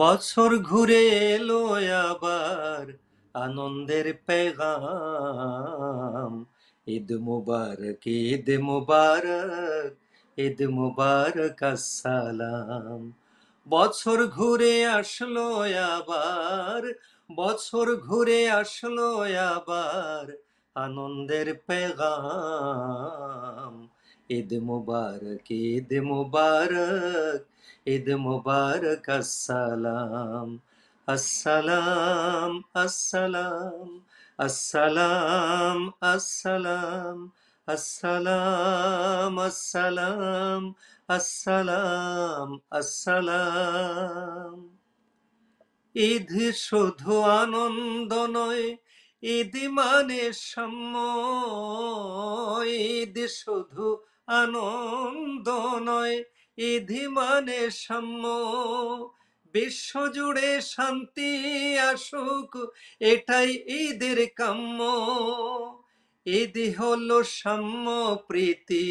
বছর ঘুরে এলো আবার আনন্দের পেগাম। ঈদ মুবারক, ঈদ মুবারক, ঈদ মুবারক আসসালাম। বছর ঘুরে আসলো আবার, বছর ঘুরে আসলো আবার আনন্দের পেগাম। ঈদ মুবারক, ঈদ মুবারক, ঈদ মুবারক আসসালাম। আসসালাম, আসসালাম, আসসালাম, আসসালাম, আসসালাম, আসসালাম, আসসালাম, আসসালাম। ঈদ শুধু আনন্দ নয়, ঈদ মানে সাম্য। ঈদ শুধু আনন্দ নয়, ঈদ মানে সাম্য। বিশ্বজুড়ে শান্তি আসুক, এটাই ঈদের কাম্য। ঈদ হলো সাম্য প্রীতি,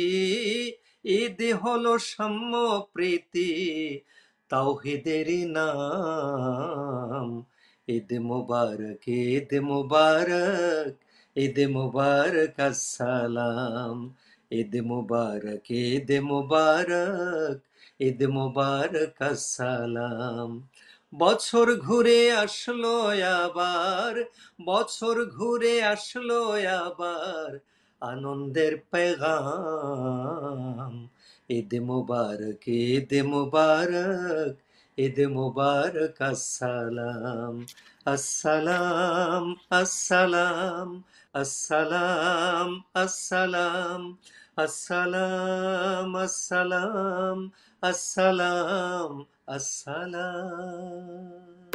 ঈদ হলো সাম্য প্রীতি, তাওহীদেরই নাম। ঈদ মুবারক, ঈদ মুবারক, ঈদ মুবারক আসসালাম। ঈদ মুবারক, ঈদ মুবারক, ঈদ মুবারক আসসালাম। বছর ঘুরে আসলো আবার, বছর ঘুরে আসলো আবার আনন্দের পেগাম। ঈদ মুবারক, ঈদ মুবারক, ঈদ মুবারক আসসালাম। আসসালাম, আসসালাম, আসসালাম, আসসালাম, আসসালাম, আসসালাম, আসসালাম, আসসালাম।